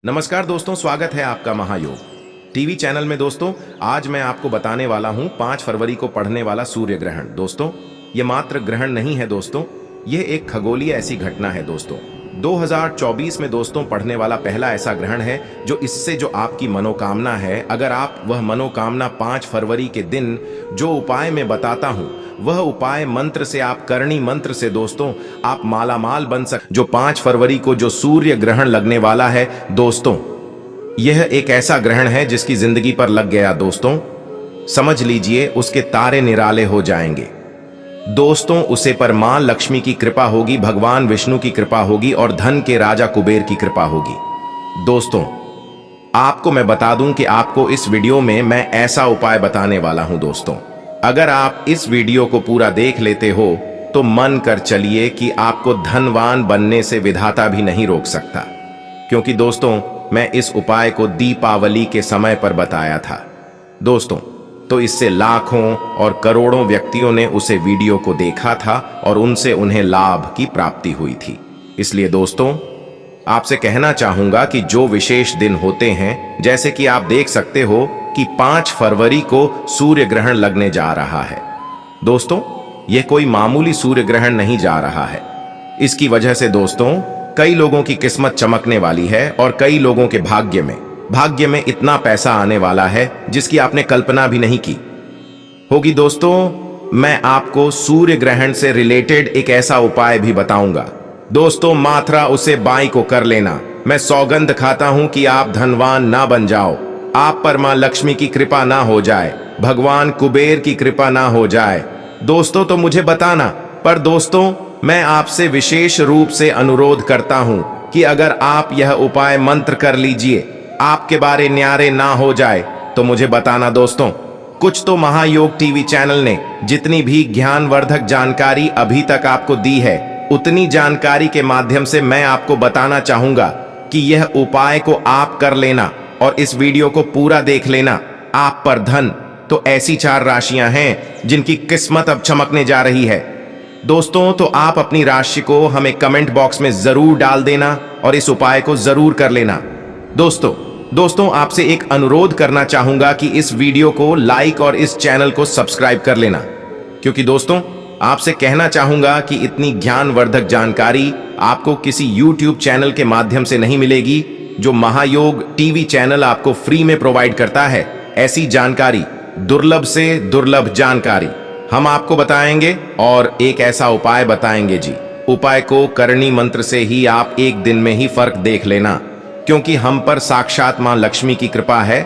नमस्कार दोस्तों, स्वागत है आपका महायोग टीवी चैनल में। दोस्तों, आज मैं आपको बताने वाला हूं 5 फरवरी को पड़ने वाला सूर्य ग्रहण। दोस्तों, ये मात्र ग्रहण नहीं है दोस्तों, ये एक खगोलीय ऐसी घटना है दोस्तों। 2024 में दोस्तों पड़ने वाला पहला ऐसा ग्रहण है जो इससे जो आपकी मनोकामना है, अगर आप वह मनोकामना 5 फरवरी के दिन जो उपाय मैं बताता हूं, वह उपाय मंत्र से आप करणी मंत्र से दोस्तों आप मालामाल बन जो 5 फरवरी को जो सूर्य ग्रहण लगने वाला है दोस्तों, यह एक ऐसा ग्रहण है जिसकी जिंदगी पर लग गया दोस्तों, समझ लीजिए उसके तारे निराले हो जाएंगे दोस्तों। उसे पर मां लक्ष्मी की कृपा होगी, भगवान विष्णु की कृपा होगी और धन के राजा कुबेर की कृपा होगी। दोस्तों, आपको मैं बता दूं कि आपको इस वीडियो में मैं ऐसा उपाय बताने वाला हूं दोस्तों, अगर आप इस वीडियो को पूरा देख लेते हो तो मन कर चलिए कि आपको धनवान बनने से विधाता भी नहीं रोक सकता, क्योंकि दोस्तों मैं इस उपाय को दीपावली के समय पर बताया था दोस्तों। तो इससे लाखों और करोड़ों व्यक्तियों ने उसे वीडियो को देखा था और उनसे उन्हें लाभ की प्राप्ति हुई थी। इसलिए दोस्तों आपसे कहना चाहूंगा कि जो विशेष दिन होते हैं, जैसे कि आप देख सकते हो कि 5 फरवरी को सूर्य ग्रहण लगने जा रहा है दोस्तों, यह कोई मामूली सूर्य ग्रहण नहीं जा रहा है। इसकी वजह से दोस्तों कई लोगों की किस्मत चमकने वाली है और कई लोगों के भाग्य में इतना पैसा आने वाला है जिसकी आपने कल्पना भी नहीं की होगी दोस्तों। मैं आपको सूर्य ग्रहण से रिलेटेड एक ऐसा उपाय भी बताऊंगा दोस्तों, मात्रा उसे बाई को कर लेना। मैं सौगंध खाता हूं कि आप धनवान ना बन जाओ, आप पर मां लक्ष्मी की कृपा ना हो जाए, भगवान कुबेर की कृपा ना हो जाए दोस्तों, तो मुझे बताना। पर दोस्तों मैं आपसे विशेष रूप से अनुरोध करता हूं कि अगर आप यह उपाय मंत्र कर लीजिए, आपके बारे न्यारे ना हो जाए तो मुझे बताना दोस्तों। कुछ तो महायोग टीवी चैनल ने जितनी भी ज्ञानवर्धक जानकारी अभी तक आपको दी है, उतनी जानकारी के माध्यम से मैं आपको बताना चाहूंगा कि यह उपाय को आप कर लेना और इस वीडियो को पूरा देख लेना। आप पर धन तो ऐसी 4 राशियां हैं जिनकी किस्मत अब चमकने जा रही है दोस्तों। तो आप अपनी राशि को हमें कमेंट बॉक्स में जरूर डाल देना और इस उपाय को जरूर कर लेना दोस्तों आपसे एक अनुरोध करना चाहूंगा कि इस वीडियो को लाइक और इस चैनल को सब्सक्राइब कर लेना, क्योंकि दोस्तों आपसे कहना चाहूंगा कि इतनी ज्ञानवर्धक जानकारी आपको किसी YouTube चैनल के माध्यम से नहीं मिलेगी। जो महायोग टीवी चैनल आपको फ्री में प्रोवाइड करता है, ऐसी जानकारी, दुर्लभ से दुर्लभ जानकारी हम आपको बताएंगे और एक ऐसा उपाय बताएंगे जी। उपाय को करणी मंत्र से ही आप एक दिन में ही फर्क देख लेना, क्योंकि हम पर साक्षात मां लक्ष्मी की कृपा है,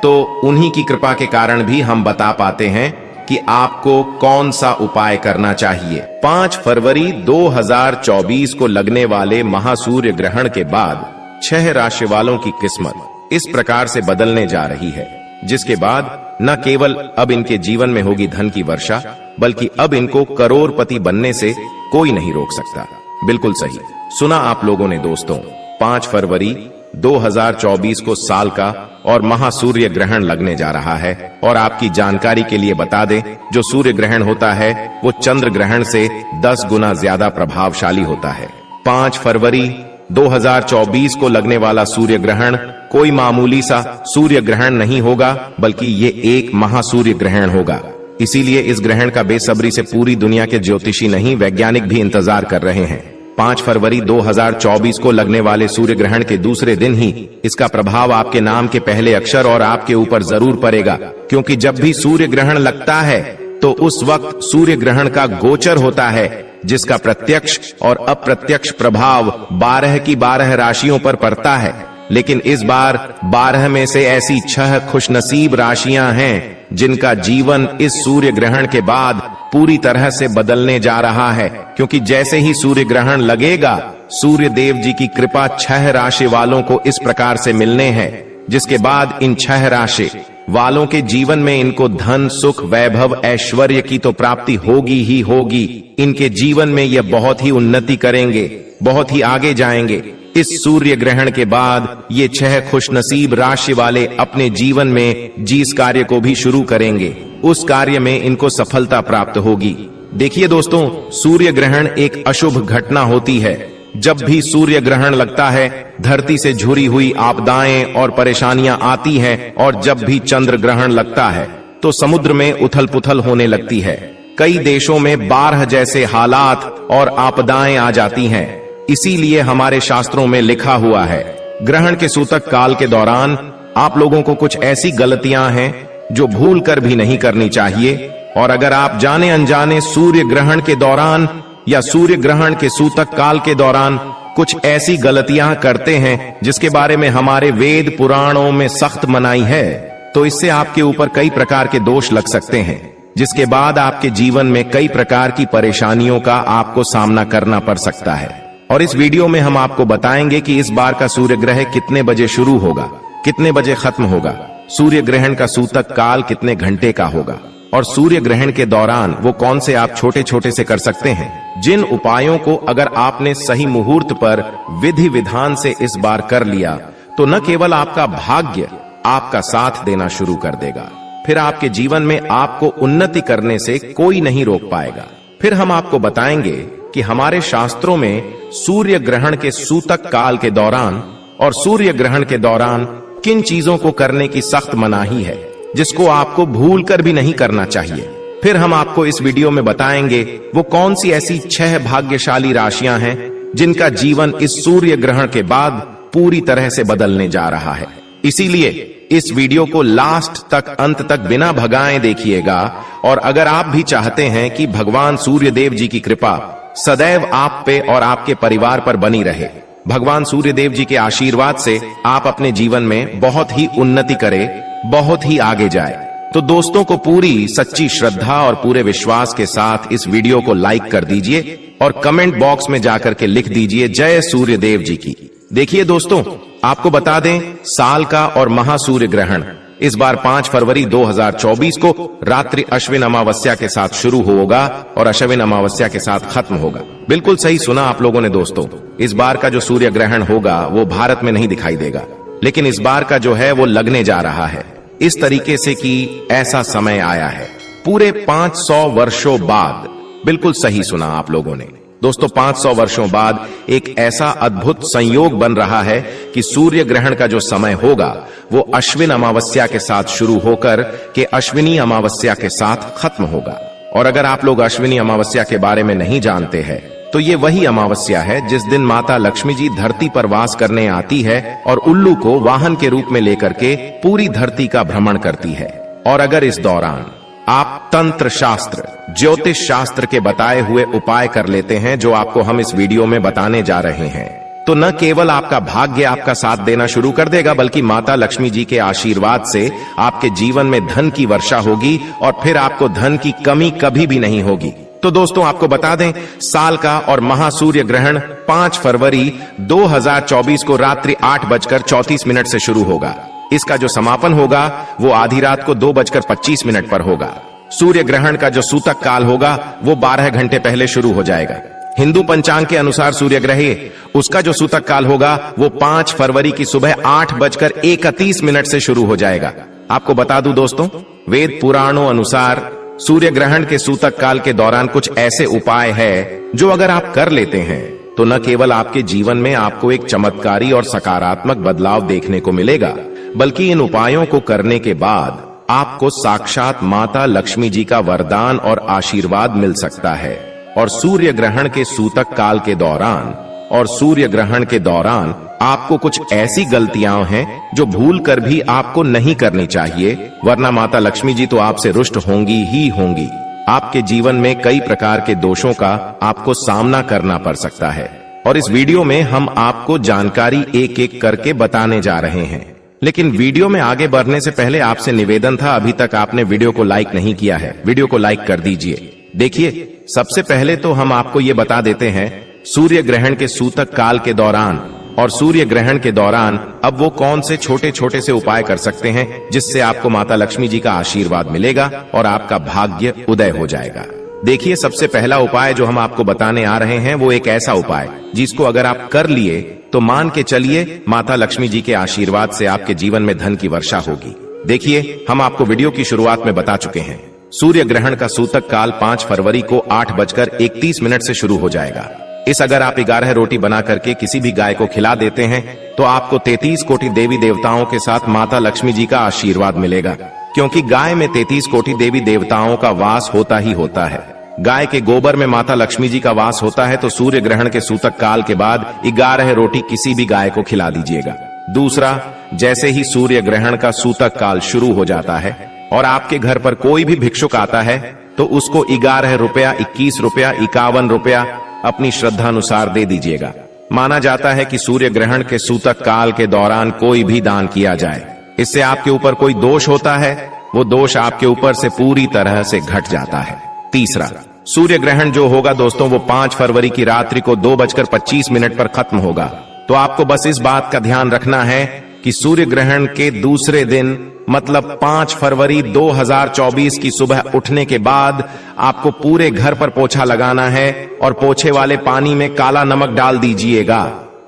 तो उन्हीं की कृपा के कारण भी हम बता पाते हैं कि आपको कौन सा उपाय करना चाहिए। 5 फरवरी 2024 को लगने वाले महासूर्य ग्रहण के बाद 6 राशि वालों की किस्मत इस प्रकार से बदलने जा रही है, जिसके बाद न केवल अब इनके जीवन में होगी धन की वर्षा, बल्कि अब इनको करोड़पति बनने से कोई नहीं रोक सकता। बिल्कुल सही सुना आप लोगों ने दोस्तों। 5 फरवरी 2024 को साल का और महासूर्य ग्रहण लगने जा रहा है। और आपकी जानकारी के लिए बता दें, जो सूर्य ग्रहण होता है वो चंद्र ग्रहण से 10 गुना ज्यादा प्रभावशाली होता है। 5 फरवरी 2024 को लगने वाला सूर्य ग्रहण कोई मामूली सा सूर्य ग्रहण नहीं होगा, बल्कि ये एक महासूर्य ग्रहण होगा। इसीलिए इस ग्रहण का बेसब्री से पूरी दुनिया के ज्योतिषी नहीं, वैज्ञानिक भी इंतजार कर रहे हैं। 5 फरवरी 2024 को लगने वाले सूर्य ग्रहण के दूसरे दिन ही इसका प्रभाव आपके नाम के पहले अक्षर और आपके ऊपर जरूर पड़ेगा, क्योंकि जब भी सूर्य ग्रहण लगता है तो उस वक्त सूर्य ग्रहण का गोचर होता है, जिसका प्रत्यक्ष और अप्रत्यक्ष प्रभाव 12 की 12 राशियों पर पड़ता है। लेकिन इस बार 12 में से ऐसी 6 खुशनसीब राशियां हैं जिनका जीवन इस सूर्य ग्रहण के बाद पूरी तरह से बदलने जा रहा है, क्योंकि जैसे ही सूर्य ग्रहण लगेगा, सूर्य देव जी की कृपा 6 राशि वालों को इस प्रकार से मिलने हैं, जिसके बाद इन 6 राशि वालों के जीवन में इनको धन, सुख, वैभव, ऐश्वर्य की तो प्राप्ति होगी ही होगी। इनके जीवन में यह बहुत ही उन्नति करेंगे, बहुत ही आगे जाएंगे। इस सूर्य ग्रहण के बाद ये 6 खुशनसीब राशि वाले अपने जीवन में जिस कार्य को भी शुरू करेंगे, उस कार्य में इनको सफलता प्राप्त होगी। देखिए दोस्तों, सूर्य ग्रहण एक अशुभ घटना होती है, जब भी सूर्य ग्रहण लगता है, धरती से झुरी हुई आपदाएं और परेशानियां आती हैं, और जब भी चंद्र ग्रहण लगता है तो समुद्र में उथल पुथल होने लगती है। कई देशों में बाढ़ जैसे हालात और आपदाएं आ जाती हैं। इसीलिए हमारे शास्त्रों में लिखा हुआ है, ग्रहण के सूतक काल के दौरान आप लोगों को कुछ ऐसी गलतियां हैं जो भूल कर भी नहीं करनी चाहिए। और अगर आप जाने अनजाने सूर्य ग्रहण के दौरान या सूर्य ग्रहण के सूतक काल के दौरान कुछ ऐसी गलतियां करते हैं जिसके बारे में हमारे वेद पुराणों में सख्त मनाही है, तो इससे आपके ऊपर कई प्रकार के दोष लग सकते हैं, जिसके बाद आपके जीवन में कई प्रकार की परेशानियों का आपको सामना करना पड़ सकता है। और इस वीडियो में हम आपको बताएंगे कि इस बार का सूर्य ग्रहण कितने बजे शुरू होगा, कितने बजे खत्म होगा, सूर्य ग्रहण का सूतक काल कितने घंटे का होगा, और सूर्य ग्रहण के दौरान वो कौन से आप छोटे छोटे से कर सकते हैं, जिन उपायों को अगर आपने सही मुहूर्त पर विधि विधान से इस बार कर लिया तो न केवल आपका भाग्य आपका साथ देना शुरू कर देगा, फिर आपके जीवन में आपको उन्नति करने से कोई नहीं रोक पाएगा। फिर हम आपको बताएंगे कि हमारे शास्त्रों में सूर्य ग्रहण के सूतक काल के दौरान और सूर्य ग्रहण के दौरान किन चीजों को करने की सख्त मनाही है, जिसको आपको भूल कर भी नहीं करना चाहिए। फिर हम आपको इस वीडियो में बताएंगे वो कौन सी ऐसी 6 भाग्यशाली राशियां हैं जिनका जीवन इस सूर्य ग्रहण के बाद पूरी तरह से बदलने जा रहा है। इसीलिए इस वीडियो को लास्ट तक, अंत तक बिना भगाए देखिएगा। और अगर आप भी चाहते हैं कि भगवान सूर्य देव जी की कृपा सदैव आप पे और आपके परिवार पर बनी रहे, भगवान सूर्य देव जी के आशीर्वाद से आप अपने जीवन में बहुत ही उन्नति करें, बहुत ही आगे जाए, तो दोस्तों को पूरी सच्ची श्रद्धा और पूरे विश्वास के साथ इस वीडियो को लाइक कर दीजिए और कमेंट बॉक्स में जाकर के लिख दीजिए जय सूर्य देव जी की। देखिए दोस्तों, आपको बता दें, साल का और महासूर्य ग्रहण इस बार 5 फरवरी 2024 को रात्रि अश्विन अमावस्या के साथ शुरू होगा और अश्विन अमावस्या के साथ खत्म होगा। बिल्कुल सही सुना आप लोगों ने दोस्तों, इस बार का जो सूर्य ग्रहण होगा वो भारत में नहीं दिखाई देगा, लेकिन इस बार का जो है वो लगने जा रहा है इस तरीके से कि ऐसा समय आया है पूरे 500 वर्षों बाद। बिल्कुल सही सुना आप लोगों ने दोस्तों, 500 वर्षों बाद एक ऐसा अद्भुत संयोग बन रहा है कि सूर्य ग्रहण का जो समय होगा वो अश्विन अमावस्या के साथ शुरू होकर के अश्विनी अमावस्या के साथ खत्म होगा। और अगर आप लोग अश्विनी अमावस्या के बारे में नहीं जानते हैं तो ये वही अमावस्या है जिस दिन माता लक्ष्मी जी धरती पर वास करने आती है और उल्लू को वाहन के रूप में लेकर के पूरी धरती का भ्रमण करती है। और अगर इस दौरान आप तंत्र शास्त्र, ज्योतिष शास्त्र के बताए हुए उपाय कर लेते हैं जो आपको हम इस वीडियो में बताने जा रहे हैं, तो न केवल आपका भाग्य आपका साथ देना शुरू कर देगा, बल्कि माता लक्ष्मी जी के आशीर्वाद से आपके जीवन में धन की वर्षा होगी और फिर आपको धन की कमी कभी भी नहीं होगी। तो दोस्तों आपको बता दें, साल का और महासूर्य ग्रहण 5 फरवरी 2024 को रात्रि 8:34 से शुरू होगा। इसका जो समापन होगा वो आधी रात को 2:25 पर होगा। सूर्य ग्रहण का जो सूतक काल होगा वो 12 घंटे पहले शुरू हो जाएगा। हिंदू पंचांग के अनुसार सूर्य ग्रहण उसका जो सूतक काल होगा वो 5 फरवरी की सुबह 8:31 से शुरू हो जाएगा। आपको बता दूं दोस्तों, वेद पुराणों अनुसार सूर्य ग्रहण के सूतक काल के दौरान कुछ ऐसे उपाय है जो अगर आप कर लेते हैं तो न केवल आपके जीवन में आपको एक चमत्कारी और सकारात्मक बदलाव देखने को मिलेगा, बल्कि इन उपायों को करने के बाद आपको साक्षात माता लक्ष्मी जी का वरदान और आशीर्वाद मिल सकता है। और सूर्य ग्रहण के सूतक काल के दौरान और सूर्य ग्रहण के दौरान आपको कुछ ऐसी गलतियां हैं जो भूल कर भी आपको नहीं करनी चाहिए, वरना माता लक्ष्मी जी तो आपसे रुष्ट होंगी ही होंगी। आपके जीवन में कई प्रकार के दोषों का आपको सामना करना पड़ सकता है। और इस वीडियो में हम आपको जानकारी एक एक करके बताने जा रहे हैं। लेकिन वीडियो में आगे बढ़ने से पहले आपसे निवेदन था, अभी तक आपने वीडियो को लाइक नहीं किया है, वीडियो को लाइक कर दीजिए। देखिए, सबसे पहले तो हम आपको ये बता देते हैं, सूर्य ग्रहण के सूतक काल के दौरान और सूर्य ग्रहण के दौरान अब वो कौन से छोटे छोटे से उपाय कर सकते हैं जिससे आपको माता लक्ष्मी जी का आशीर्वाद मिलेगा और आपका भाग्य उदय हो जाएगा। देखिए, सबसे पहला उपाय जो हम आपको बताने आ रहे हैं वो एक ऐसा उपाय जिसको अगर आप कर लिए तो मान के चलिए माता लक्ष्मी जी के आशीर्वाद से आपके जीवन में धन की वर्षा होगी। देखिए, हम आपको वीडियो की शुरुआत में बता चुके हैं, सूर्य ग्रहण का सूतक काल 5 फरवरी को 8:31 से शुरू हो जाएगा। इस अगर आप 11 रोटी बना करके किसी भी गाय को खिला देते हैं तो आपको 33 कोटि देवी देवताओं के साथ माता लक्ष्मी जी का आशीर्वाद मिलेगा, क्योंकि गाय में 33 कोटि देवी देवताओं का वास होता ही होता है। गाय के गोबर में माता लक्ष्मी जी का वास होता है, तो सूर्य ग्रहण के सूतक काल के बाद 11 रोटी किसी भी गाय को खिला दीजिएगा। दूसरा, जैसे ही सूर्य ग्रहण का सूतक काल शुरू हो जाता है और आपके घर पर कोई भी भिक्षुक आता है तो उसको 11 रुपया, 21 रुपया, 51 रुपया अपनी श्रद्धानुसार दे दीजिएगा। माना जाता है कि सूर्य ग्रहण के सूतक काल के दौरान कोई भी दान किया जाए, इससे आपके ऊपर कोई दोष होता है, वो दोष आपके ऊपर से पूरी तरह से घट जाता है। तीसरा, सूर्य ग्रहण जो होगा दोस्तों वो 5 फरवरी की रात्रि को 2:25 पर खत्म होगा। तो आपको बस इस बात का ध्यान रखना है कि सूर्य ग्रहण के दूसरे दिन मतलब 5 फरवरी 2024 की सुबह उठने के बाद आपको पूरे घर पर पोछा लगाना है और पोछे वाले पानी में काला नमक डाल दीजिएगा।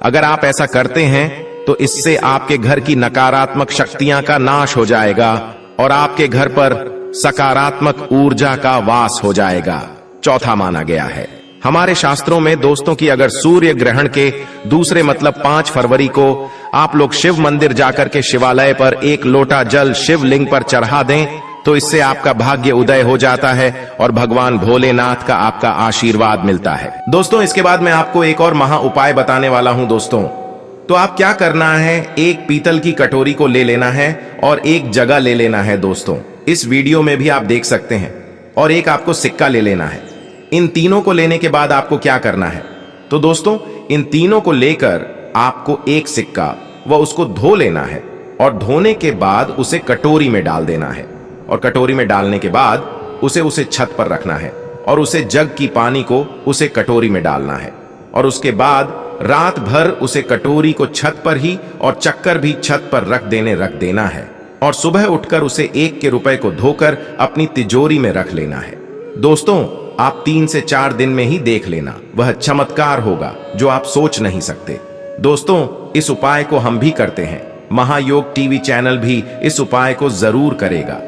अगर आप ऐसा करते हैं तो इससे आपके घर की नकारात्मक शक्तियां का नाश हो जाएगा और आपके घर पर सकारात्मक ऊर्जा का वास हो जाएगा। चौथा माना गया है हमारे शास्त्रों में दोस्तों की अगर सूर्य ग्रहण के दूसरे मतलब 5 फरवरी को आप लोग शिव मंदिर जाकर के शिवालय पर 1 लोटा जल शिवलिंग पर चढ़ा दें तो इससे आपका भाग्य उदय हो जाता है और भगवान भोलेनाथ का आपका आशीर्वाद मिलता है। दोस्तों इसके बाद मैं आपको एक और महा उपाय बताने वाला हूं दोस्तों। तो आप क्या करना है, एक पीतल की कटोरी को ले लेना है और एक जगह ले लेना है दोस्तों, इस वीडियो में भी आप देख सकते हैं, और एक आपको सिक्का ले लेना है। इन तीनों को लेने के बाद आपको क्या करना है, तो दोस्तों इन तीनों को लेकर आपको एक सिक्का व उसको धो लेना है और धोने के बाद उसे कटोरी में डाल देना है और कटोरी में डालने के बाद उसे छत पर रखना है और उसे जग की पानी को उसे कटोरी में डालना है और उसके बाद रात भर उसे कटोरी को छत पर ही और चक्कर भी छत पर रख देना है और सुबह उठकर उसे 1 के रुपए को धोकर अपनी तिजोरी में रख लेना है। दोस्तों आप 3 से 4 दिन में ही देख लेना, वह चमत्कार होगा जो आप सोच नहीं सकते। दोस्तों इस उपाय को हम भी करते हैं, महायोग टीवी चैनल भी इस उपाय को जरूर करेगा।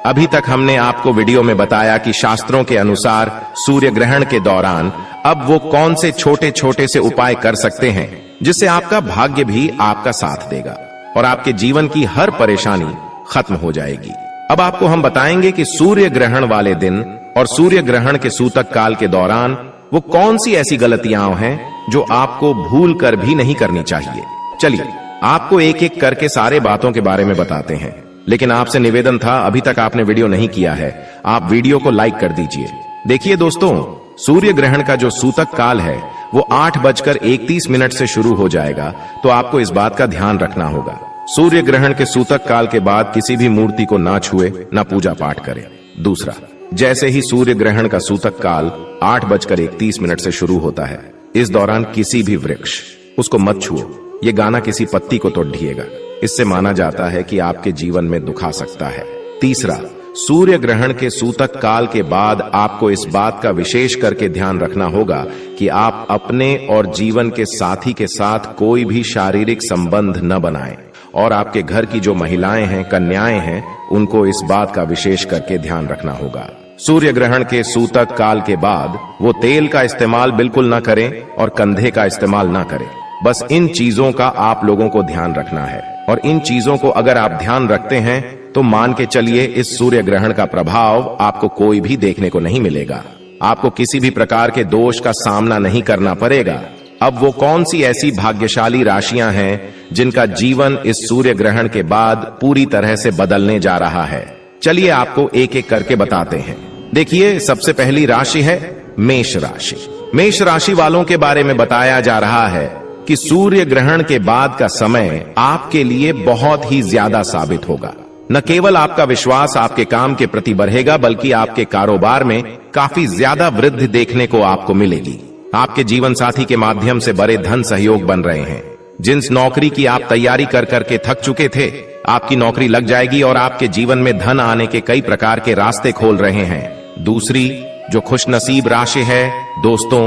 अभी तक हमने आपको वीडियो में बताया कि शास्त्रों के अनुसार सूर्य ग्रहण के दौरान अब वो कौन से छोटे छोटे से उपाय कर सकते हैं जिससे आपका भाग्य भी आपका साथ देगा और आपके जीवन की हर परेशानी खत्म हो जाएगी। अब आपको हम बताएंगे कि सूर्य ग्रहण वाले दिन और सूर्य ग्रहण के सूतक काल के दौरान वो कौन सी ऐसी गलतियां हैं जो आपको भूल कर भी नहीं करनी चाहिए। चलिए आपको एक एक करके सारे बातों के बारे में बताते हैं, लेकिन आपसे निवेदन था अभी तक आपने वीडियो नहीं किया है, आप वीडियो को लाइक कर दीजिए। देखिए दोस्तों सूर्य ग्रहण का जो सूतक काल है वो 8:31 से शुरू हो जाएगा, तो आपको इस बात का ध्यान रखना होगा। सूर्य ग्रहण के सूतक काल के बाद किसी भी मूर्ति को ना छुए, ना पूजा पाठ करें। दूसरा, जैसे ही सूर्य ग्रहण का सूतक काल 8:31 से शुरू होता है, इस दौरान किसी भी वृक्ष उसको मत छुओ, ये गाना किसी पत्ती को तोड़ दिएगा, इससे माना जाता है कि आपके जीवन में दुख आ सकता है। तीसरा, सूर्य ग्रहण के सूतक काल के बाद आपको इस बात का विशेष करके ध्यान रखना होगा कि आप अपने और जीवन के साथी के साथ कोई भी शारीरिक संबंध न बनाएं और आपके घर की जो महिलाएं हैं, कन्याएं हैं, उनको इस बात का विशेष करके ध्यान रखना होगा। सूर्य ग्रहण के सूतक काल के बाद वो तेल का इस्तेमाल बिल्कुल ना करें और कंधे का इस्तेमाल ना करें। बस इन चीजों का आप लोगों को ध्यान रखना है और इन चीजों को अगर आप ध्यान रखते हैं तो मान के चलिए इस सूर्य ग्रहण का प्रभाव आपको कोई भी देखने को नहीं मिलेगा, आपको किसी भी प्रकार के दोष का सामना नहीं करना पड़ेगा। अब वो कौन सी ऐसी भाग्यशाली राशियां हैं जिनका जीवन इस सूर्य ग्रहण के बाद पूरी तरह से बदलने जा रहा है, चलिए आपको एक एक करके बताते हैं। देखिए सबसे पहली राशि है मेष राशि। मेष राशि वालों के बारे में बताया जा रहा है कि सूर्य ग्रहण के बाद का समय आपके लिए बहुत ही ज्यादा साबित होगा। न केवल आपका विश्वास आपके काम के प्रति बढ़ेगा, बल्कि आपके कारोबार में काफी ज्यादा वृद्धि देखने को आपको मिलेगी। आपके जीवन साथी के माध्यम से बड़े धन सहयोग बन रहे हैं। जिस नौकरी की आप तैयारी कर करके थक चुके थे, आपकी नौकरी लग जाएगी और आपके जीवन में धन आने के कई प्रकार के रास्ते खोल रहे हैं। दूसरी जो खुशनसीब राशि है दोस्तों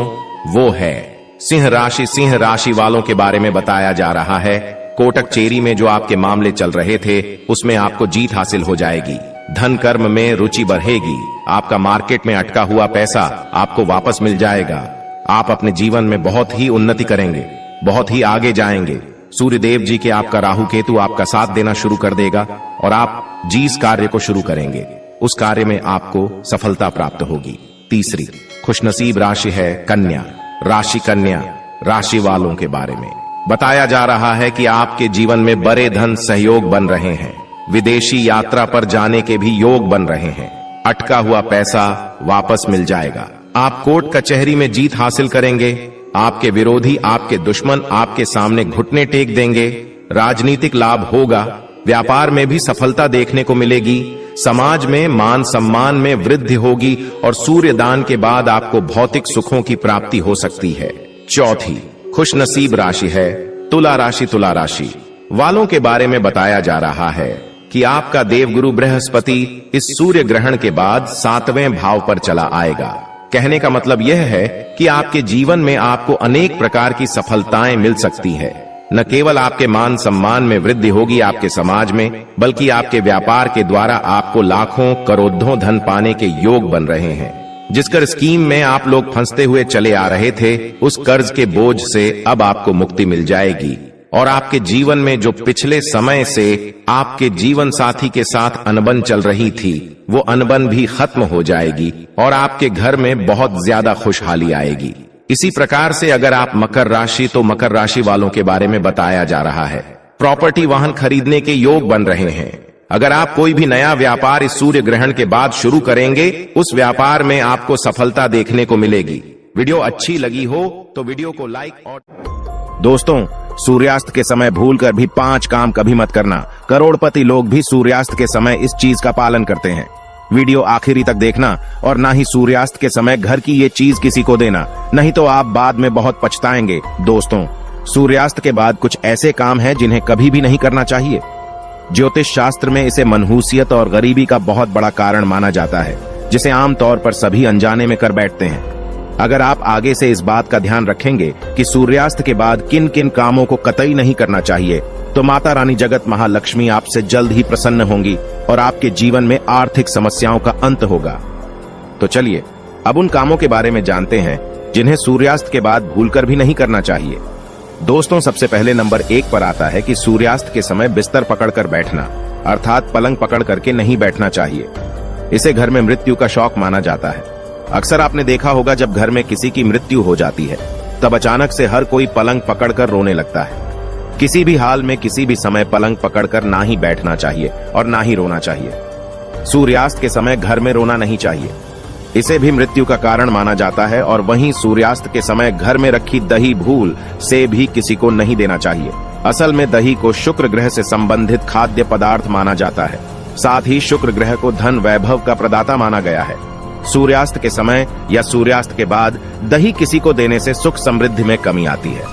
वो है सिंह राशि। सिंह राशि वालों के बारे में बताया जा रहा है कोटक चेरी में जो आपके मामले चल रहे थे उसमें आपको जीत हासिल हो जाएगी। धन कर्म में रुचि बढ़ेगी, आपका मार्केट में अटका हुआ पैसा आपको वापस मिल जाएगा। आप अपने जीवन में बहुत ही उन्नति करेंगे, बहुत ही आगे जाएंगे। सूर्य देव जी के आपका राहु केतु आपका साथ देना शुरू कर देगा और आप जिस कार्य को शुरू करेंगे उस कार्य में आपको सफलता प्राप्त होगी। तीसरी खुशनसीब राशि है कन्या। राशि कन्या राशि वालों के बारे में बताया जा रहा है कि आपके जीवन में बड़े धन सहयोग बन रहे हैं। विदेशी यात्रा पर जाने के भी योग बन रहे हैं। अटका हुआ पैसा वापस मिल जाएगा। आप कोर्ट कचहरी में जीत हासिल करेंगे। आपके विरोधी, आपके दुश्मन आपके सामने घुटने टेक देंगे। राजनीतिक लाभ होगा। व्यापार में भी सफलता देखने को मिलेगी। समाज में मान सम्मान में वृद्धि होगी और सूर्यदान के बाद आपको भौतिक सुखों की प्राप्ति हो सकती है। चौथी खुशनसीब राशि है तुला राशि। तुला राशि वालों के बारे में बताया जा रहा है कि आपका देवगुरु बृहस्पति इस सूर्य ग्रहण के बाद 7वें भाव पर चला आएगा। कहने का मतलब यह है कि आपके जीवन में आपको अनेक प्रकार की सफलताएं मिल सकती है। न केवल आपके मान सम्मान में वृद्धि होगी आपके समाज में, बल्कि आपके व्यापार के द्वारा आपको लाखों करोड़ों धन पाने के योग बन रहे हैं। जिस कर्ज स्कीम में आप लोग फंसते हुए चले आ रहे थे, उस कर्ज के बोझ से अब आपको मुक्ति मिल जाएगी और आपके जीवन में जो पिछले समय से आपके जीवन साथी के साथ अनबन चल रही थी, वो अनबन भी खत्म हो जाएगी और आपके घर में बहुत ज्यादा खुशहाली आएगी। इसी प्रकार से अगर आप मकर राशि, तो मकर राशि वालों के बारे में बताया जा रहा है प्रॉपर्टी वाहन खरीदने के योग बन रहे हैं। अगर आप कोई भी नया व्यापार इस सूर्य ग्रहण के बाद शुरू करेंगे, उस व्यापार में आपको सफलता देखने को मिलेगी। वीडियो अच्छी लगी हो तो वीडियो को लाइक और दोस्तों, सूर्यास्त के समय भूलकर भी 5 काम कभी मत करना। करोड़पति लोग भी सूर्यास्त के समय इस चीज का पालन करते हैं। वीडियो आखिरी तक देखना और ना ही सूर्यास्त के समय घर की ये चीज किसी को देना, नहीं तो आप बाद में बहुत पछताएंगे। दोस्तों, सूर्यास्त के बाद कुछ ऐसे काम हैं जिन्हें कभी भी नहीं करना चाहिए। ज्योतिष शास्त्र में इसे मनहूसियत और गरीबी का बहुत बड़ा कारण माना जाता है, जिसे आमतौर पर सभी अनजाने में कर बैठते हैं। अगर आप आगे से इस बात का ध्यान रखेंगे कि सूर्यास्त के बाद किन किन कामों को कतई नहीं करना चाहिए, तो माता रानी जगत महालक्ष्मी आपसे जल्द ही प्रसन्न होंगी और आपके जीवन में आर्थिक समस्याओं का अंत होगा। तो चलिए अब उन कामों के बारे में जानते हैं जिन्हें सूर्यास्त के बाद भूलकर भी नहीं करना चाहिए। दोस्तों, सबसे पहले नंबर 1 पर आता है कि सूर्यास्त के समय बिस्तर पकड़कर बैठना, अर्थात पलंग पकड़ करके नहीं बैठना चाहिए। इसे घर में मृत्यु का शौक माना जाता है। अक्सर आपने देखा होगा जब घर में किसी की मृत्यु हो जाती है, तब अचानक से हर कोई पलंग पकड़कर रोने लगता है। किसी भी हाल में किसी भी समय पलंग पकड़कर ना ही बैठना चाहिए और ना ही रोना चाहिए। सूर्यास्त के समय घर में रोना नहीं चाहिए, इसे भी मृत्यु का कारण माना जाता है। और वहीं सूर्यास्त के समय घर में रखी दही भूल से भी किसी को नहीं देना चाहिए। असल में दही को शुक्र ग्रह से संबंधित खाद्य पदार्थ माना जाता है। साथ ही शुक्र ग्रह को धन वैभव का प्रदाता माना गया है। सूर्यास्त के समय या सूर्यास्त के बाद दही किसी को देने से सुख समृद्धि में कमी आती है।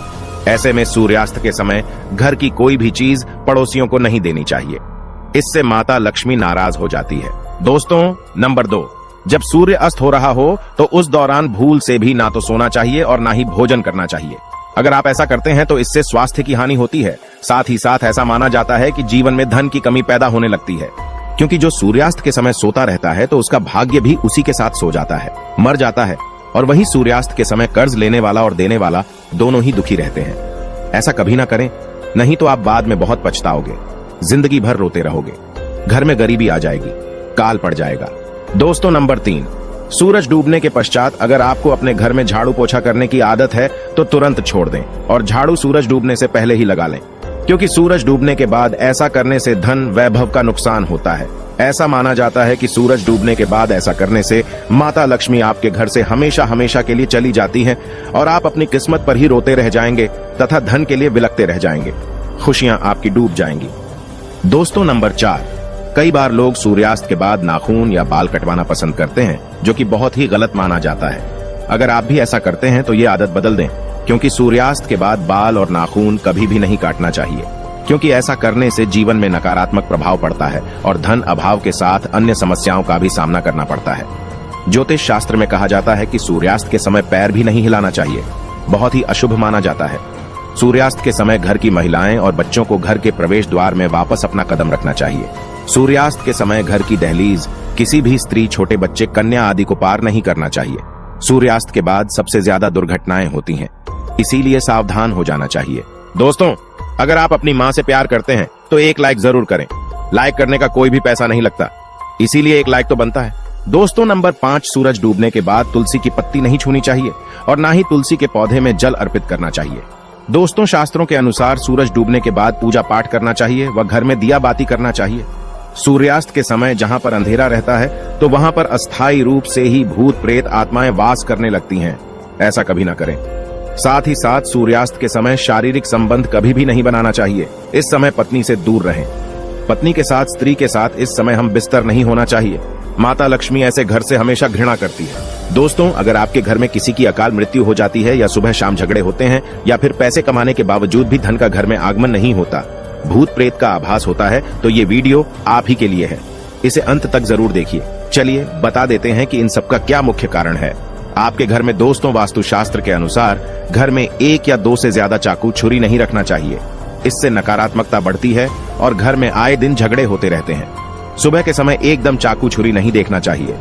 ऐसे में सूर्यास्त के समय घर की कोई भी चीज पड़ोसियों को नहीं देनी चाहिए, इससे माता लक्ष्मी नाराज हो जाती है। दोस्तों, नंबर 2, जब सूर्य अस्त हो रहा हो तो उस दौरान भूल से भी ना तो सोना चाहिए और ना ही भोजन करना चाहिए। अगर आप ऐसा करते हैं तो इससे स्वास्थ्य की हानि होती है। साथ ही साथ ऐसा माना जाता है कि जीवन में धन की कमी पैदा होने लगती है, क्योंकि जो सूर्यास्त के समय सोता रहता है तो उसका भाग्य भी उसी के साथ सो जाता है, मर जाता है। और वही सूर्यास्त के समय कर्ज लेने वाला और देने वाला दोनों ही दुखी रहते हैं। ऐसा कभी ना करें, नहीं तो आप बाद में बहुत पछताओगे, जिंदगी भर रोते रहोगे, घर में गरीबी आ जाएगी, काल पड़ जाएगा। दोस्तों, नंबर 3, सूरज डूबने के पश्चात अगर आपको अपने घर में झाड़ू पोछा करने की आदत है तो तुरंत छोड़ दें और झाड़ू सूरज डूबने से पहले ही लगा लें, क्योंकि सूरज डूबने के बाद ऐसा करने से धन वैभव का नुकसान होता है। ऐसा माना जाता है कि सूरज डूबने के बाद ऐसा करने से माता लक्ष्मी आपके घर से हमेशा हमेशा के लिए चली जाती हैं और आप अपनी किस्मत पर ही रोते रह जाएंगे तथा धन के लिए बिलखते रह जाएंगे, खुशियां आपकी डूब जाएंगी। दोस्तों, नंबर 4, कई बार लोग सूर्यास्त के बाद नाखून या बाल कटवाना पसंद करते हैं, जो कि बहुत ही गलत माना जाता है। अगर आप भी ऐसा करते हैं तो ये आदत बदल दें, क्योंकि सूर्यास्त के बाद बाल और नाखून कभी भी नहीं काटना चाहिए, क्योंकि ऐसा करने से जीवन में नकारात्मक प्रभाव पड़ता है और धन अभाव के साथ अन्य समस्याओं का भी सामना करना पड़ता है। ज्योतिष शास्त्र में कहा जाता है कि सूर्यास्त के समय पैर भी नहीं हिलाना चाहिए, बहुत ही अशुभ माना जाता है। सूर्यास्त के समय घर की महिलाएं और बच्चों को घर के प्रवेश द्वार में वापस अपना कदम रखना चाहिए। सूर्यास्त के समय घर की दहलीज किसी भी स्त्री, छोटे बच्चे, कन्या आदि को पार नहीं करना चाहिए। सूर्यास्त के बाद सबसे ज्यादा दुर्घटनाएं होती हैं, इसीलिए सावधान हो जाना चाहिए। दोस्तों, अगर आप अपनी माँ से प्यार करते हैं तो एक लाइक जरूर करें। लाइक करने का कोई भी पैसा नहीं लगता, इसीलिए एक लाइक तो बनता है। दोस्तों, नंबर 5, सूरज डूबने के बाद तुलसी की पत्ती नहीं छूनी चाहिए और ना ही तुलसी के पौधे में जल अर्पित करना चाहिए। दोस्तों, शास्त्रों के अनुसार सूरज डूबने के बाद पूजा पाठ करना चाहिए व घर में दिया बाती करना चाहिए। सूर्यास्त के समय जहां पर अंधेरा रहता है तो वहां पर अस्थायी रूप से ही भूत प्रेत आत्माएं वास करने लगती हैं। ऐसा कभी ना करें। साथ ही साथ सूर्यास्त के समय शारीरिक संबंध कभी भी नहीं बनाना चाहिए। इस समय पत्नी से दूर रहें। पत्नी के साथ, स्त्री के साथ इस समय हम बिस्तर नहीं होना चाहिए। माता लक्ष्मी ऐसे घर से हमेशा घृणा करती है। दोस्तों, अगर आपके घर में किसी की अकाल मृत्यु हो जाती है या सुबह शाम झगड़े होते हैं या फिर पैसे कमाने के बावजूद भी धन का घर में आगमन नहीं होता, भूत प्रेत का आभास होता है, तो ये वीडियो आप ही के लिए है। इसे अंत तक जरूर देखिए। चलिए बता देते हैं कि इन सबका क्या मुख्य कारण है। आपके घर में दोस्तों, वास्तुशास्त्र के अनुसार घर में 1 या 2 से ज्यादा चाकू छुरी नहीं रखना चाहिए। इससे नकारात्मकता बढ़ती है और घर में आए दिन झगड़े होते रहते हैं। सुबह के समय एकदम चाकू छुरी नहीं देखना चाहिए,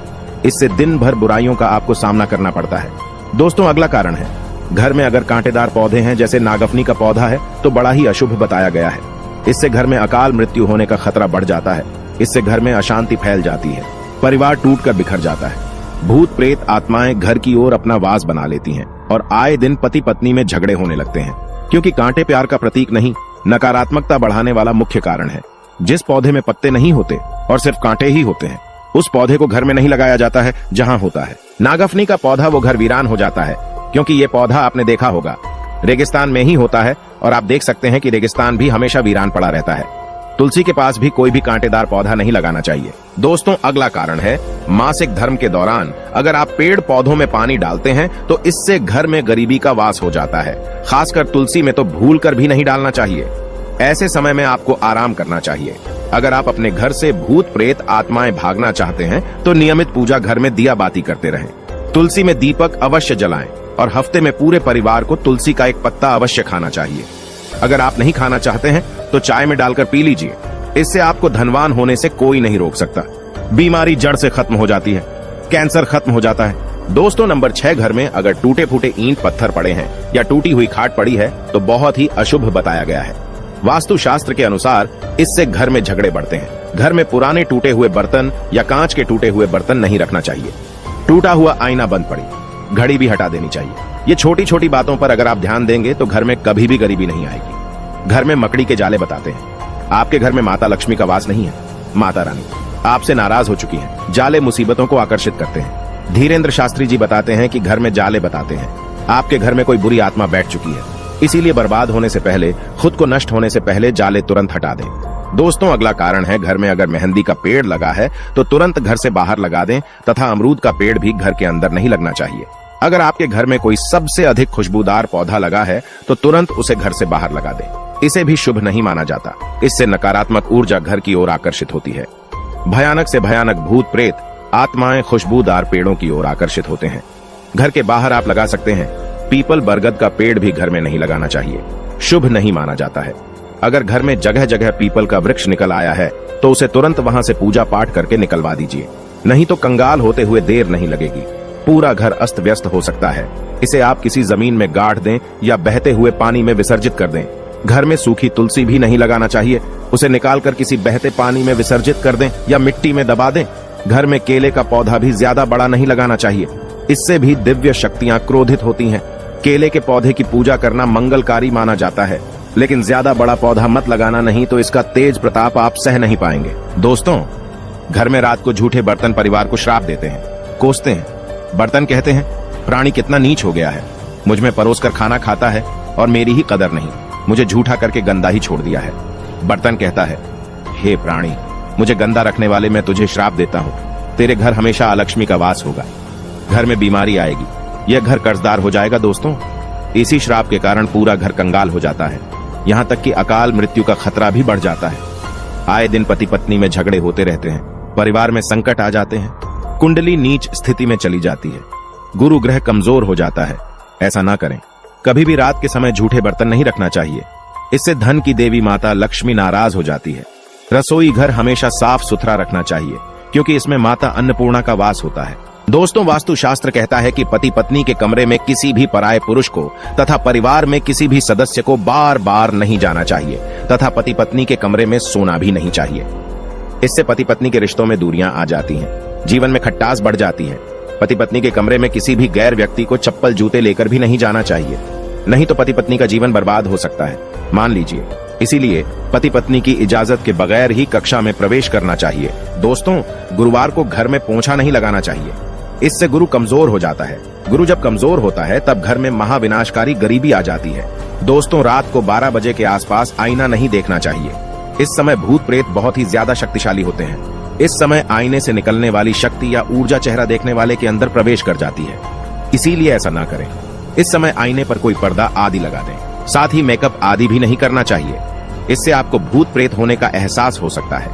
इससे दिन भर बुराइयों का आपको सामना करना पड़ता है। दोस्तों, अगला कारण है, घर में अगर कांटेदार पौधे हैं जैसे नागफनी का पौधा है तो बड़ा ही अशुभ बताया गया है। इससे घर में अकाल मृत्यु होने का खतरा बढ़ जाता है। इससे घर में अशांति फैल जाती है, परिवार टूटकर बिखर जाता है। भूत प्रेत आत्माएं घर की ओर अपना वास बना लेती हैं और आए दिन पति पत्नी में झगड़े होने लगते हैं, क्योंकि कांटे प्यार का प्रतीक नहीं, नकारात्मकता बढ़ाने वाला मुख्य कारण है। जिस पौधे में पत्ते नहीं होते और सिर्फ कांटे ही होते हैं, उस पौधे को घर में नहीं लगाया जाता है जहां होता है नागफनी का पौधा। वो घर वीरान हो जाता है, क्योंकि ये पौधा आपने देखा होगा रेगिस्तान में ही होता है और आप देख सकते हैं कि रेगिस्तान भी हमेशा वीरान पड़ा रहता है। तुलसी के पास भी कोई भी कांटेदार पौधा नहीं लगाना चाहिए। दोस्तों, अगला कारण है, मासिक धर्म के दौरान अगर आप पेड़ पौधों में पानी डालते हैं तो इससे घर में गरीबी का वास हो जाता है। खासकर तुलसी में तो भूल कर भी नहीं डालना चाहिए। ऐसे समय में आपको आराम करना चाहिए। अगर आप अपने घर से भूत प्रेत आत्माएं भागना चाहते हैं तो नियमित पूजा घर में दिया बाती करते रहें। तुलसी में दीपक अवश्य जलाएं और हफ्ते में पूरे परिवार को तुलसी का एक पत्ता अवश्य खाना चाहिए। अगर आप नहीं खाना चाहते हैं तो चाय में डालकर पी लीजिए। इससे आपको धनवान होने से कोई नहीं रोक सकता। बीमारी जड़ से खत्म हो जाती है, कैंसर खत्म हो जाता है। दोस्तों, नंबर 6, घर में अगर टूटे फूटे ईंट पत्थर पड़े हैं या टूटी हुई खाट पड़ी है तो बहुत ही अशुभ बताया गया है। वास्तुशास्त्र के अनुसार इससे घर में झगड़े बढ़ते हैं। घर में पुराने टूटे हुए बर्तन या कांच के टूटे हुए बर्तन नहीं रखना चाहिए। टूटा हुआ आईना बंद पड़ी, घड़ी भी हटा देनी चाहिए। ये छोटी छोटी बातों पर अगर आप ध्यान देंगे तो घर में कभी भी गरीबी नहीं आएगी। घर में मकड़ी के जाले बताते हैं। आपके घर में माता लक्ष्मी का वास नहीं है। माता रानी आपसे नाराज हो चुकी हैं। जाले मुसीबतों को आकर्षित करते हैं। धीरेन्द्र शास्त्री जी बताते हैं कि घर में जाले बताते हैं आपके घर में कोई बुरी आत्मा बैठ चुकी है। इसीलिए बर्बाद होने से पहले, खुद को नष्ट होने से पहले जाले तुरंत हटा दें। दोस्तों, अगला कारण है, घर में अगर मेहंदी का पेड़ लगा है तो तुरंत घर से बाहर लगा दें तथा अमरूद का पेड़ भी घर के अंदर नहीं लगना चाहिए। अगर आपके घर में कोई सबसे अधिक खुशबूदार पौधा लगा है तो तुरंत उसे घर से बाहर लगा दें। इसे भी शुभ नहीं माना जाता। इससे नकारात्मक ऊर्जा घर की ओर आकर्षित होती है। भयानक से भयानक भूत प्रेत आत्माएं खुशबूदार पेड़ों की ओर आकर्षित होते हैं। घर के बाहर आप लगा सकते हैं। पीपल बरगद का पेड़ भी घर में नहीं लगाना चाहिए, शुभ नहीं माना जाता है। अगर घर में जगह जगह पीपल का वृक्ष निकल आया है तो उसे तुरंत वहां से पूजा पाठ करके निकलवा दीजिए, नहीं तो कंगाल होते हुए देर नहीं लगेगी। पूरा घर अस्त व्यस्त हो सकता है। इसे आप किसी जमीन में गाड़ दें या बहते हुए पानी में विसर्जित कर दें। घर में सूखी तुलसी भी नहीं लगाना चाहिए। उसे निकालकर किसी बहते पानी में विसर्जित कर दें या मिट्टी में दबा दें। घर में केले का पौधा भी ज्यादा बड़ा नहीं लगाना चाहिए। इससे भी दिव्य शक्तियां क्रोधित होती हैं। केले के पौधे की पूजा करना मंगलकारी माना जाता है, लेकिन ज्यादा बड़ा पौधा मत लगाना, नहीं तो इसका तेज प्रताप आप सह नहीं पाएंगे। दोस्तों, घर में रात को झूठे बर्तन परिवार को श्राप देते हैं, कोसते हैं। बर्तन कहते हैं, प्राणी कितना नीच हो गया है, मुझ में परोस कर खाना खाता है और मेरी ही कदर नहीं, मुझे झूठा करके गंदा ही छोड़ दिया है। बर्तन कहता है, हे प्राणी, मुझे गंदा रखने वाले मैं तुझे श्राप देता हूँ, तेरे घर हमेशा अलक्ष्मी का वास होगा, घर में बीमारी आएगी, यह घर कर्जदार हो जाएगा। दोस्तों, इसी श्राप के कारण पूरा घर कंगाल हो जाता है, यहाँ तक कि अकाल मृत्यु का खतरा भी बढ़ जाता है। आए दिन पति पत्नी में झगड़े होते रहते हैं, परिवार में संकट आ जाते हैं, कुंडली नीच स्थिति में चली जाती है, गुरु ग्रह कमजोर हो जाता है। ऐसा ना करें। कभी भी रात के समय झूठे बर्तन नहीं रखना चाहिए, इससे धन की देवी माता लक्ष्मी नाराज हो जाती है। रसोई घर हमेशा साफ सुथरा रखना चाहिए, क्योंकि इसमें माता अन्नपूर्णा का वास होता है। दोस्तों, वास्तुशास्त्र कहता है कि पति पत्नी के कमरे में किसी भी पराये पुरुष को तथा परिवार में किसी भी सदस्य को बार बार नहीं जाना चाहिए तथा पति पत्नी के कमरे में सोना भी नहीं चाहिए। इससे पति पत्नी के रिश्तों में दूरियां आ जाती हैं, जीवन में खट्टास बढ़ जाती है। पति पत्नी के कमरे में किसी भी गैर व्यक्ति को चप्पल जूते लेकर भी नहीं जाना चाहिए, नहीं तो पति पत्नी का जीवन बर्बाद हो सकता है, मान लीजिए। इसीलिए पति पत्नी की इजाजत के बगैर ही कक्षा में प्रवेश करना चाहिए। दोस्तों, गुरुवार को घर में पोंछा नहीं लगाना चाहिए, इससे गुरु कमजोर हो जाता है। गुरु जब कमजोर होता है तब घर में महाविनाशकारी गरीबी आ जाती है। दोस्तों, रात को 12 बजे के आसपास आईना नहीं देखना चाहिए। इस समय भूत प्रेत बहुत ही ज्यादा शक्तिशाली होते हैं। इस समय आईने से निकलने वाली शक्ति या ऊर्जा चेहरा देखने वाले के अंदर प्रवेश कर जाती है, इसीलिए ऐसा ना करें। इस समय आईने पर कोई पर्दा आदि लगा दें, साथ ही मेकअप आदि भी नहीं करना चाहिए। इससे आपको भूत प्रेत होने का एहसास हो सकता है,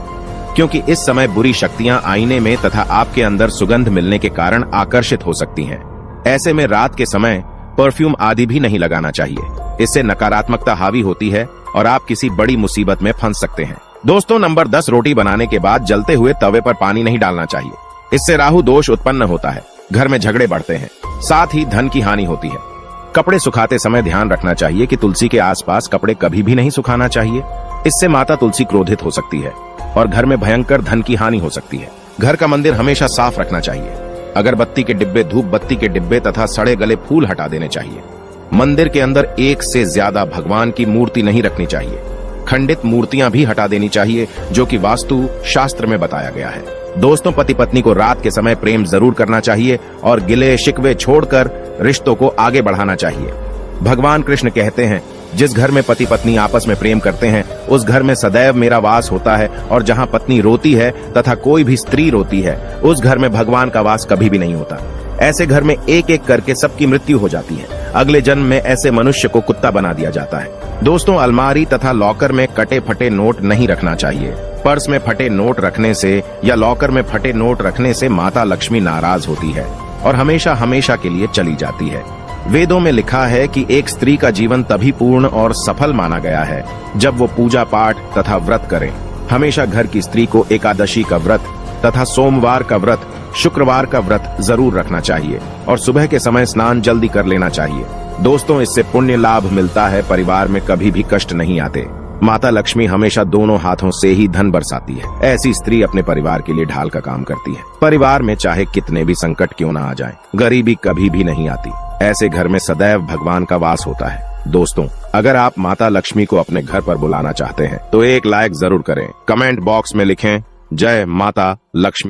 क्योंकि इस समय बुरी शक्तियां आईने में तथा आपके अंदर सुगंध मिलने के कारण आकर्षित हो सकती हैं। ऐसे में रात के समय परफ्यूम आदि भी नहीं लगाना चाहिए। इससे नकारात्मकता हावी होती है और आप किसी बड़ी मुसीबत में फंस सकते हैं। दोस्तों, नंबर 10, रोटी बनाने के बाद जलते हुए तवे पर पानी नहीं डालना चाहिए। इससे राहु दोष उत्पन्न होता है, घर में झगड़े बढ़ते हैं, साथ ही धन की हानि होती है। कपड़े सुखाते समय ध्यान रखना चाहिए कि तुलसी के आसपास कपड़े कभी भी नहीं सुखाना चाहिए। इससे माता तुलसी क्रोधित हो सकती है और घर में भयंकर धन की हानि हो सकती है। घर का मंदिर हमेशा साफ रखना चाहिए। अगरबत्ती के डिब्बे, धूप बत्ती के डिब्बे तथा सड़े गले फूल हटा देने चाहिए। मंदिर के अंदर एक से ज्यादा भगवान की मूर्ति नहीं रखनी चाहिए। खंडित मूर्तियां भी हटा देनी चाहिए, जो कि वास्तु शास्त्र में बताया गया है। दोस्तों, पति पत्नी को रात के समय प्रेम जरूर करना चाहिए और गिले शिकवे छोड़कर रिश्तों को आगे बढ़ाना चाहिए। भगवान कृष्ण कहते हैं, जिस घर में पति पत्नी आपस में प्रेम करते हैं उस घर में सदैव मेरा वास होता है, और जहां पत्नी रोती है तथा कोई भी स्त्री रोती है उस घर में भगवान का वास कभी भी नहीं होता। ऐसे घर में एक एक करके सबकी मृत्यु हो जाती है। अगले जन्म में ऐसे मनुष्य को कुत्ता बना दिया जाता है। दोस्तों, अलमारी तथा लॉकर में कटे फटे नोट नहीं रखना चाहिए। पर्स में फटे नोट रखने से या लॉकर में फटे नोट रखने से माता लक्ष्मी नाराज होती है और हमेशा हमेशा के लिए चली जाती है। वेदों में लिखा है कि एक स्त्री का जीवन तभी पूर्ण और सफल माना गया है जब वो पूजा पाठ तथा व्रत करे। हमेशा घर की स्त्री को एकादशी का व्रत तथा सोमवार का व्रत, शुक्रवार का व्रत जरूर रखना चाहिए और सुबह के समय स्नान जल्दी कर लेना चाहिए। दोस्तों, इससे पुण्य लाभ मिलता है, परिवार में कभी भी कष्ट नहीं आते। माता लक्ष्मी हमेशा दोनों हाथों से ही धन बरसाती है। ऐसी स्त्री अपने परिवार के लिए ढाल का काम करती है। परिवार में चाहे कितने भी संकट क्यों ना आ जाएं, गरीबी कभी भी नहीं आती। ऐसे घर में सदैव भगवान का वास होता है। दोस्तों, अगर आप माता लक्ष्मी को अपने घर पर बुलाना चाहते हैं तो एक लाइक जरूर करें। कमेंट बॉक्स में लिखें, जय माता लक्ष्मी।